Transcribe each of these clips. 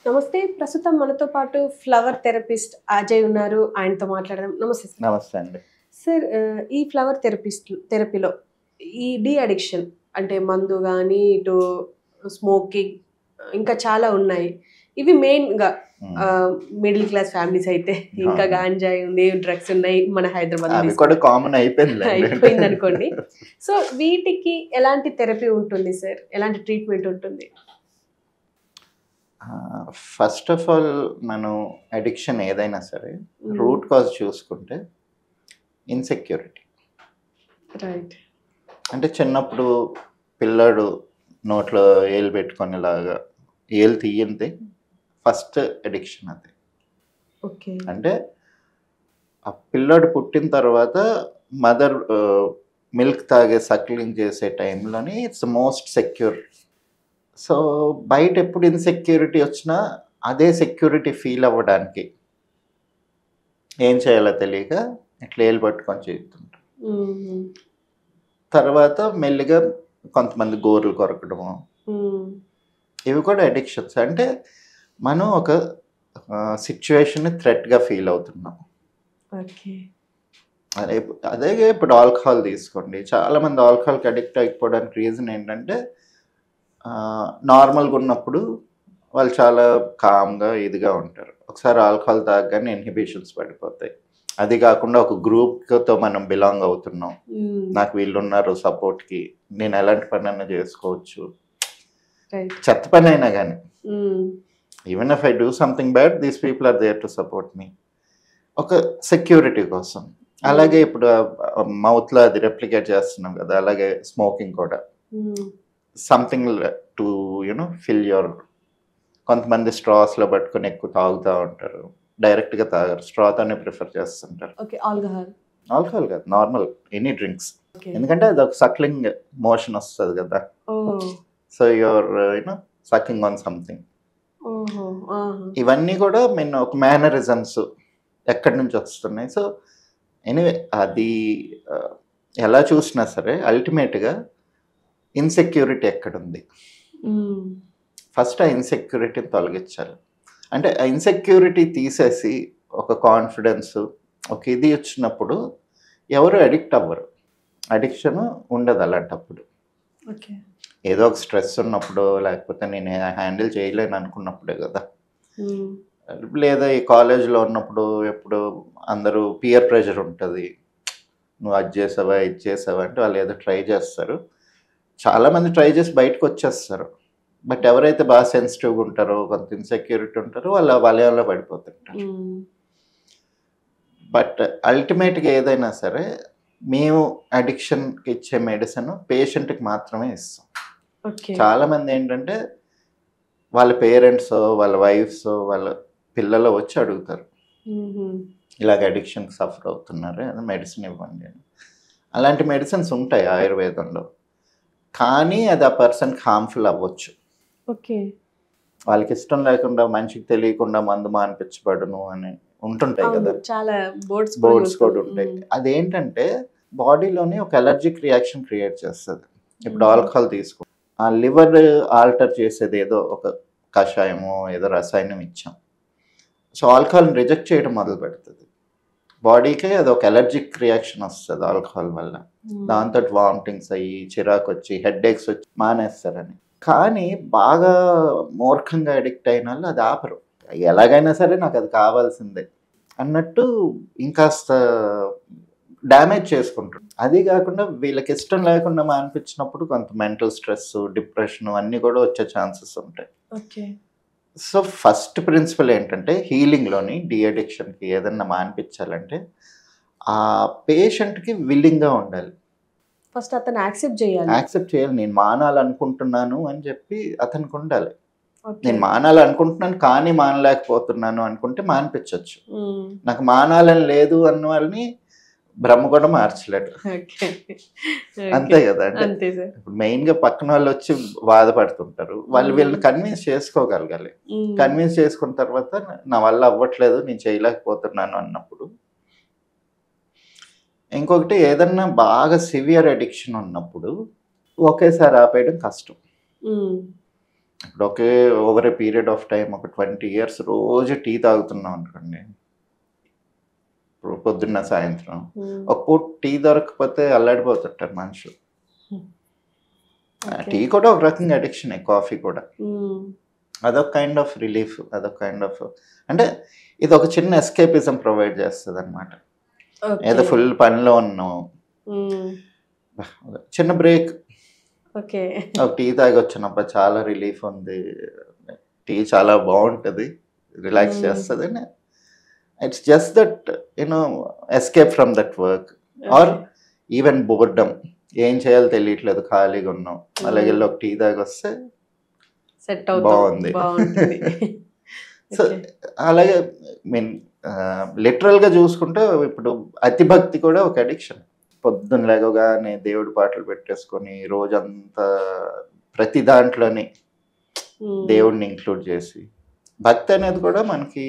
నమస్తే. ప్రస్తుతం మనతో పాటు ఫ్లవర్ థెరపిస్ట్ అజయ్ ఉన్నారు. ఆయనతో మాట్లాడదాం. నమస్తే సార్. నమస్తే అండి. సార్, ఈ ఫ్లవర్ థెరపీలో ఈ డీ అడిక్షన్ అంటే మందు కానీ, ఇటు స్మోకింగ్, ఇంకా చాలా ఉన్నాయి. ఇవి మెయిన్గా మిడిల్ క్లాస్ ఫ్యామిలీస్ అయితే ఇంకా గాంజాయి ఉంది, డ్రగ్స్ ఉన్నాయి, మన హైదరాబాద్ కామన్ అయిపోయింది అనుకోండి. సో వీటికి ఎలాంటి థెరపీ ఉంటుంది సార్? ఎలాంటి ట్రీట్మెంట్ ఉంటుంది? ఫస్ట్ ఆఫ్ ఆల్ మనం అడిక్షన్ ఏదైనా సరే రూట్ కాజ్ చూసుకుంటే ఇన్సెక్యూరిటీ. రైట్. అంటే చిన్నప్పుడు పిల్లాడు నోట్లో ఏలు పెట్టుకునేలాగా ఏలు తీయంది ఫస్ట్ అడిక్షన్ అది. ఓకే. అంటే ఆ పిల్లాడు పుట్టిన తర్వాత మదర్ మిల్క్ తాగే సక్లింగ్ చేసే టైంలోని ఇట్స్ మోస్ట్ సెక్యూర్. సో బయట ఎప్పుడు ఇన్సెక్యూరిటీ వచ్చినా అదే సెక్యూరిటీ ఫీల్ అవ్వడానికి ఏం చేయాలో తెలియక ఇట్లా ఏలు పట్టుకొని చేస్తుంటాం. తర్వాత మెల్లిగా కొంతమంది గోర్లు కొరకడము, ఇవి కూడా అడిక్షన్స్. అంటే మనం ఒక సిచ్యువేషన్ని థ్రెట్గా ఫీల్ అవుతున్నాం. అదే ఇప్పుడు ఆల్కహాల్ తీసుకోండి. చాలామంది ఆల్కహాల్కి అడిక్ట్ అయిపోవడానికి రీజన్ ఏంటంటే నార్మల్గా ఉన్నప్పుడు వాళ్ళు చాలా కామ్గా ఇదిగా ఉంటారు. ఒకసారి ఆల్కహాల్ తాగగానే ఇన్హిబిషన్స్ పడిపోతాయి. అది కాకుండా ఒక గ్రూప్తో మనం బిలాంగ్ అవుతున్నాం, నాకు వీళ్ళు ఉన్నారు సపోర్ట్కి, నేను ఎలాంటి పని అయినా చేసుకోవచ్చు, చెత్త పని అయినా కానీ, even if I do something bad these people are there to support me, ఒక సెక్యూరిటీ కోసం. అలాగే ఇప్పుడు మౌత్లో అది రెప్లికేట్ చేస్తున్నాం కదా, అలాగే స్మోకింగ్ కూడా సంథింగ్ టు ఫిల్ యువర్. కొంతమంది స్ట్రాస్లో పట్టుకొని ఎక్కువ తాగుతూ ఉంటారు, డైరెక్ట్గా తాగరు, స్ట్రాతోనే ప్రిఫర్ చేస్తుంటారు. ఆల్కహాల్ కాదు, నార్మల్ ఎనీ డ్రింక్స్. ఎందుకంటే అది ఒక సక్లింగ్ మోషన్ వస్తుంది కదా, so your sucking on something. ఇవన్నీ కూడా మేము ఒక మేనరిజమ్స్ ఎక్కడి నుంచి వస్తున్నాయి. సో ఎనీవే అది ఎలా చూసినా సరే అల్టిమేట్గా ఇన్సెక్యూరిటీ ఎక్కడుంది, ఫస్ట్ ఆ ఇన్సెక్యూరిటీని తొలగించాలి. అంటే ఆ ఇన్సెక్యూరిటీ తీసేసి ఒక కాన్ఫిడెన్స్, ఒక ఇది వచ్చినప్పుడు ఎవరు అడిక్ట్ అవ్వరు, అడిక్షన్ ఉండదు అలాంటప్పుడు. ఏదో ఒక స్ట్రెస్ ఉన్నప్పుడు, లేకపోతే నేను హ్యాండిల్ చేయలేను అనుకున్నప్పుడే కదా, లేదా ఈ కాలేజ్లో ఉన్నప్పుడు ఎప్పుడు అందరూ పియర్ ప్రెషర్ ఉంటుంది, నువ్వు అది చేసావా ఇది చేసావా అంటే వాళ్ళు ఏదో ట్రై చేస్తారు. చాలామంది ట్రై చేసి బయటకు వచ్చేస్తారు. బట్ ఎవరైతే బాగా సెన్సిటివ్గా ఉంటారో, కొంత ఇన్సెక్యూరిటీ ఉంటారో వాళ్ళ వలయంలో పడిపోతుంటారు. బట్ అల్టిమేట్గా ఏదైనా సరే మేము అడిక్షన్కి ఇచ్చే మెడిసిన్ పేషెంట్కి మాత్రమే ఇస్తాం. చాలామంది ఏంటంటే వాళ్ళ పేరెంట్స్, వాళ్ళ వైఫ్స్, వాళ్ళ పిల్లలు వచ్చి అడుగుతారు, ఇలాగ అడిక్షన్కి సఫర్ అవుతున్నారు, మెడిసిన్ ఇవ్వండి అని. అలాంటి మెడిసిన్స్ ఉంటాయి ఆయుర్వేదంలో, కానీ అది ఆ పర్సన్కి హార్మ్ఫుల్ అవ్వచ్చు. వాళ్ళకి ఇష్టం లేకుండా, మనిషికి తెలియకుండా మందు మానిపించబడును అని ఉంటుంటాయి కదా, చాలా బోర్డ్స్ కూడా ఉంటాయి. అదేంటంటే బాడీలోని ఒక ఎలర్జిక్ రియాక్షన్ క్రియేట్ చేస్తుంది. ఇప్పుడు ఆల్కహాల్ తీసుకో, ఆ లివర్ ఆల్టర్ చేసేది ఏదో ఒక కషాయమో ఏదో రసాయనం ఇచ్చాం, సో ఆల్కహాల్ని రిజెక్ట్ చేయడం మొదలు పెడుతుంది. బాడీకి అది ఒక ఎలర్జిక్ రియాక్షన్ వస్తుంది ఆల్కహాల్ వల్ల. దాంతో వామిటింగ్స్ అయ్యి, చిరాకు వచ్చి, హెడ్ఏక్స్ వచ్చి మానేస్తారని. కానీ బాగా మూర్ఖంగా అడిక్ట్ అయిన వాళ్ళు అది ఆపరు, ఎలాగైనా సరే నాకు అది కావాల్సిందే అన్నట్టు ఇంకాస్త డ్యామేజ్ చేసుకుంటారు. అది కాకుండా వీళ్ళకి ఇష్టం లేకుండా మానిపించినప్పుడు కొంత మెంటల్ స్ట్రెస్, డిప్రెషన్ అన్నీ కూడా వచ్చే ఛాన్సెస్ ఉంటాయి. సో ఫస్ట్ ప్రిన్సిపల్ ఏంటంటే హీలింగ్లోని డీ అడిక్షన్కి ఏదన్నా మానిపించాలంటే ఆ పేషెంట్కి విల్లింగ్గా ఉండాలి. ఫస్ట్ అతను యాక్సెప్ట్ చేయాలి. నేను మానాలనుకుంటున్నాను అని చెప్పి అతనికి ఉండాలి. నేను మానాలనుకుంటున్నాను కానీ మానలేకపోతున్నాను అనుకుంటే మానిపించవచ్చు. నాకు మానాలని లేదు అన్న వాళ్ళని బ్రహ్మ కూడా మార్చలేడు. అంతే కదా. అంటే ఇప్పుడు మెయిన్గా పక్కన వాళ్ళు వచ్చి బాధపడుతుంటారు, వాళ్ళు వీళ్ళని కన్విన్స్ చేసుకోగలగాలి. కన్విన్స్ చేసుకున్న తర్వాత నా వల్ల అవ్వట్లేదు, నేను చేయలేకపోతున్నాను అన్నప్పుడు. ఇంకొకటి ఏదన్నా బాగా సివియర్ అడిక్షన్ ఉన్నప్పుడు ఒకేసారి ఆపేయడం కష్టం. ఇప్పుడు ఒకే over a period of time ఒక 20 years రోజు టీ తాగుతున్నాం అనుకోండి, పొద్దున్న సాయంత్రం ఒక పూట టీ దొరకకపోతే అల్లాడిపోతుంటారు మనుషులు. టీ కూడా ఒక రకంగా అడిక్షన్, కాఫీ కూడా అదొక కైండ్ ఆఫ్ రిలీఫ్, అదొక కైండ్ ఆఫ్ అంటే ఇది ఒక చిన్న ఎస్కేపిజం ప్రొవైడ్ చేస్తుంది అనమాట. ఏదో ఫుల్ పనిలో ఉన్నాం, చిన్న బ్రేక్, ఒక టీ తాగి వచ్చినప్పుడు చాలా రిలీఫ్ ఉంది, టీ చాలా బాగుంటుంది, రిలాక్స్ చేస్తుంది. It's just that escape from that work or even boredom, ఏం చేయాలో తెలియట్లేదు, ఖాళీగా ఉన్నాం, అలాగే ఒక టీ తాగి వస్తే బాగుంది. సో అలాగే మీన్ లిటరల్గా చూసుకుంటే ఇప్పుడు అతిభక్తి కూడా ఒక అడిక్షన్. పొద్దున్న లేవగానే దేవుడి పాటలు పెట్టేసుకొని రోజంతా ప్రతి దాంట్లోని దేవుడిని ఇంక్లూడ్ చేసి, భక్తి అనేది కూడా మనకి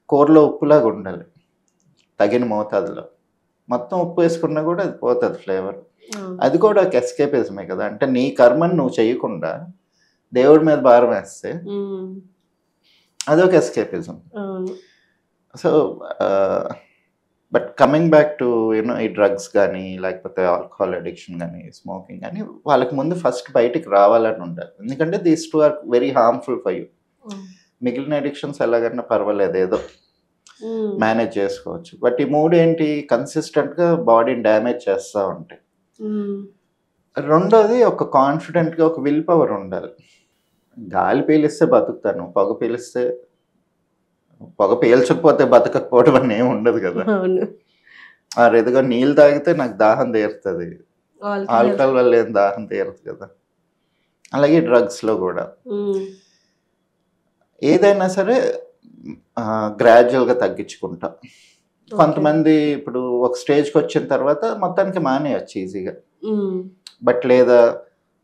కూరలో ఉప్పులాగా ఉండాలి, తగిన మోతాదులో. మొత్తం ఉప్పు వేసుకున్నా కూడా అది పోతుంది ఫ్లేవర్. అది కూడా ఒక ఎస్కేపిజమే కదా. అంటే నీ కర్మని నువ్వు చేయకుండా దేవుడి మీద భారం వేస్తే అదొక escapism. So but coming back to ఈ డ్రగ్స్ కానీ లేకపోతే ఆల్కహాల్ అడిక్షన్ కానీ స్మోకింగ్ కానీ, వాళ్ళకి ముందు ఫస్ట్ బయటికి రావాలని ఉండాలి. ఎందుకంటే these two are very harmful for you. మిగిలిన అడిక్షన్స్ ఎలాగన్నా పర్వాలేదు, ఏదో మేనేజ్ చేసుకోవచ్చు. బట్ ఈ మూడు ఏంటి, కన్సిస్టెంట్గా బాడీని డ్యామేజ్ చేస్తూ ఉంటాయి. రెండోది ఒక కాన్ఫిడెంట్గా ఒక విల్ పవర్ ఉండాలి. గాలి పీలిస్తే బతుకుతాను, పొగ పీల్చకపోతే బతకపోవడం అని ఏమి ఉండదు కదా. ఎదుగో నీళ్ళు తాగితే నాకు దాహం తీరుతుంది, ఆల్కహాల్ వల్ల ఏం దాహం తీరదు కదా. అలాగే డ్రగ్స్లో కూడా ఏదైనా సరే గ్రాడ్యువల్గా తగ్గించుకుంటా. కొంతమంది ఇప్పుడు ఒక స్టేజ్కి వచ్చిన తర్వాత మొత్తానికి మానేయచ్చు ఈజీగా. బట్ లేదా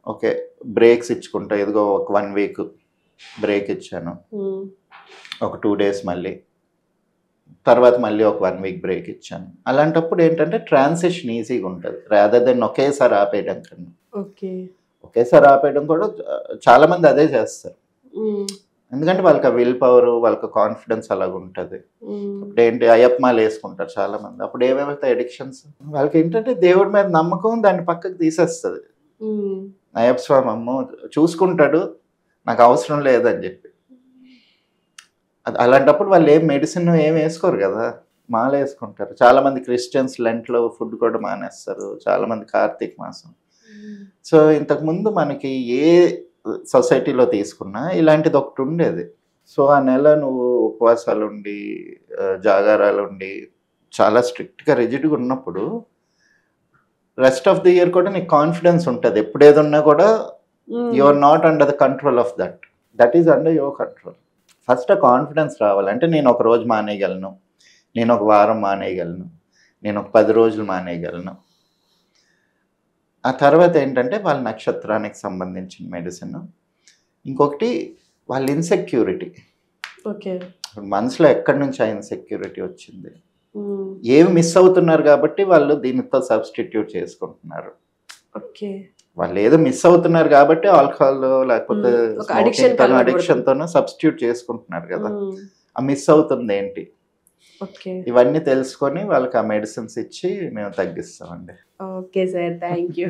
ఓకే బ్రేక్స్ ఇచ్చుకుంటా, ఎదుగో ఒక 1 week బ్రేక్ ఇచ్చాను, ఒక 2 days మళ్ళీ, తర్వాత మళ్ళీ ఒక 1 week బ్రేక్ ఇచ్చాను. అలాంటప్పుడు ఏంటంటే ట్రాన్సిషన్ ఈజీగా ఉంటుంది, రాదర్ దెన్ ఒకేసారి ఆపేయడం కన్నా. ఒకేసారి ఆపేయడం కూడా చాలామంది అదే చేస్తారు, ఎందుకంటే వాళ్ళకి ఆ విల్ పవర్, వాళ్ళకి కాన్ఫిడెన్స్ అలాగ ఉంటుంది. ఇప్పుడు ఏంటి అయ్యప్పమాలు వేసుకుంటారు చాలామంది, అప్పుడు ఏమేమైతే అడిక్షన్స్ వాళ్ళకి ఏంటంటే దేవుడి మీద నమ్మకం దాన్ని పక్కకు తీసేస్తుంది. అయ్యప్ప స్వామి అమ్మో చూసుకుంటాడు, నాకు అవసరం లేదని చెప్పి. అలాంటప్పుడు వాళ్ళు ఏం మెడిసిన్ ఏం వేసుకోరు కదా, మాల వేసుకుంటారు. చాలామంది క్రిస్టియన్స్ లెంట్లో ఫుడ్ కూడా మానేస్తారు, చాలామంది కార్తీక మాసం. సో ఇంతకుముందు మనకి ఏ సొసైటీలో తీసుకున్నా ఇలాంటిది ఒకటి ఉండేది. సో ఆ నెల నువ్వు ఉపవాసాలు ఉండి జాగారాలు ఉండి చాలా స్ట్రిక్ట్గా రిజిడ్గా ఉన్నప్పుడు రెస్ట్ ఆఫ్ ది ఇయర్ కూడా నీకు కాన్ఫిడెన్స్ ఉంటుంది. ఎప్పుడు ఏదున్నా కూడా you are not under the control of that is under your control. First ఆ కాన్ఫిడెన్స్ రావాలంటే నేను ఒక రోజు మానేయగలను, నేను ఒక వారం మానేయగలను, నేను ఒక 10 రోజులు మానేయగలను. ఆ తర్వాత ఏంటంటే వాళ్ళ నక్షత్రానికి సంబంధించిన మెడిసిన్. ఇంకొకటి వాళ్ళ ఇన్సెక్యూరిటీ. మనసులో ఎక్కడి నుంచి ఆ ఇన్సెక్యూరిటీ వచ్చింది, ఏవి మిస్ అవుతున్నారు కాబట్టి వాళ్ళు దీనితో సబ్స్టిట్యూట్ చేసుకుంటున్నారు. వాళ్ళు ఏదో మిస్ అవుతున్నారు కాబట్టి ఆల్కహాల్ లేకపోతే అడిక్షన్తోనో సబ్స్టిట్యూట్ చేసుకుంటున్నారు కదా. ఆ మిస్ అవుతుంది ఏంటి, ఇవన్నీ తెలుసుకొని వాళ్ళకి ఆ మెడిసిన్స్ ఇచ్చి మేము తగ్గిస్తామండి. Okay sir, thank you.